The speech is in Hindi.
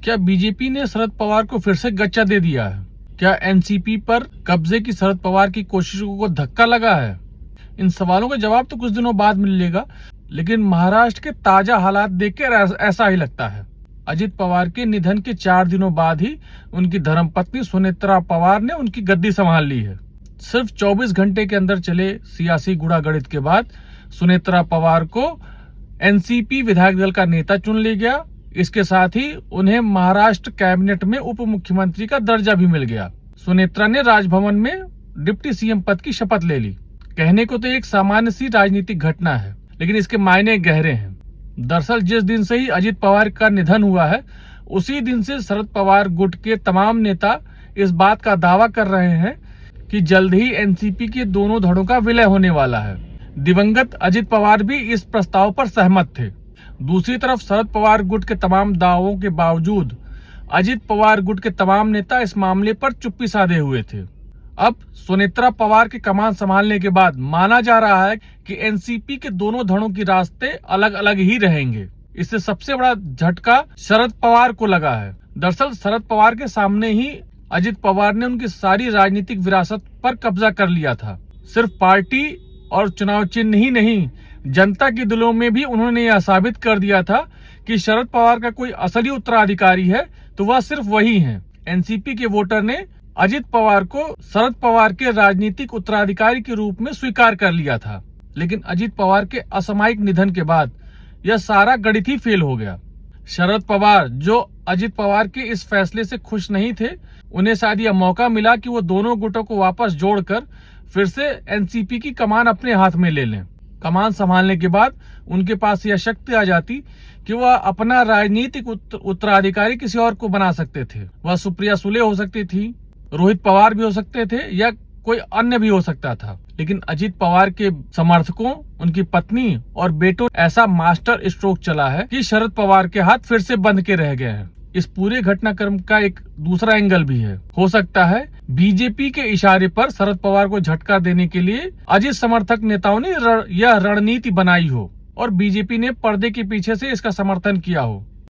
क्या बीजेपी ने शरद पवार को फिर से गच्चा दे दिया है? क्या एनसीपी पर कब्जे की शरद पवार की कोशिशों को धक्का लगा है? इन सवालों का जवाब तो कुछ दिनों बाद मिलेगा, लेकिन महाराष्ट्र के ताजा हालात देखकर ऐसा ही लगता है। अजित पवार के निधन के 4 दिनों बाद ही उनकी धर्मपत्नी सुनेत्रा पवार ने उनकी गद्दी संभाल ली है। सिर्फ 24 घंटे के अंदर चले सियासी गुड़ागड़ित के बाद सुनेत्रा पवार को एनसीपी विधायक दल का नेता चुन लिया गया। इसके साथ ही उन्हें महाराष्ट्र कैबिनेट में उप मुख्यमंत्री का दर्जा भी मिल गया। सुनेत्रा ने राजभवन में डिप्टी सीएम पद की शपथ ले ली। कहने को तो एक सामान्य सी राजनीतिक घटना है, लेकिन इसके मायने गहरे हैं। दरअसल जिस दिन से ही अजित पवार का निधन हुआ है, उसी दिन से शरद पवार गुट के तमाम नेता इस बात का दावा कर रहे हैं कि जल्द ही एनसीपी के दोनों धड़ों का विलय होने वाला है। दिवंगत अजित पवार भी इस प्रस्ताव पर सहमत थे। दूसरी तरफ शरद पवार गुट के तमाम दावों के बावजूद अजित पवार गुट के तमाम नेता इस मामले पर चुप्पी साधे हुए थे। अब सुनेत्रा पवार की कमान संभालने के बाद माना जा रहा है कि एनसीपी के दोनों धड़ों के रास्ते अलग अलग ही रहेंगे। इससे सबसे बड़ा झटका शरद पवार को लगा है। दरअसल शरद पवार के सामने ही अजित पवार ने उनकी सारी राजनीतिक विरासत पर कब्जा कर लिया था। सिर्फ पार्टी और चुनाव चिन्ह ही नहीं, जनता के दिलों में भी उन्होंने यह साबित कर दिया था कि शरद पवार का कोई असली उत्तराधिकारी है तो वह सिर्फ वही है। एनसीपी के वोटर ने अजित पवार को शरद पवार के राजनीतिक उत्तराधिकारी के रूप में स्वीकार कर लिया था, लेकिन अजित पवार के असामयिक निधन के बाद यह सारा गणित ही फेल हो गया। शरद पवार जो अजित पवार के इस फैसले से खुश नहीं थे, उन्हें शायद यह मौका मिला कि वो दोनों गुटों को वापस जोड़कर फिर से एनसीपी की कमान अपने हाथ में ले लें। कमान संभालने के बाद उनके पास यह शक्ति आ जाती कि वह अपना राजनीतिक उत्तराधिकारी किसी और को बना सकते थे। वह सुप्रिया सुले हो सकती थी, रोहित पवार भी हो सकते थे, या कोई अन्य भी हो सकता था। लेकिन अजित पवार के समर्थकों, उनकी पत्नी और बेटों ऐसा मास्टर स्ट्रोक चला है कि शरद पवार के हाथ फिर से बंध के रह गए हैं। इस पूरे घटनाक्रम का एक दूसरा एंगल भी है। हो सकता है बीजेपी के इशारे पर शरद पवार को झटका देने के लिए अजित समर्थक नेताओं ने यह रणनीति बनाई हो और बीजेपी ने पर्दे के पीछे से इसका समर्थन किया हो।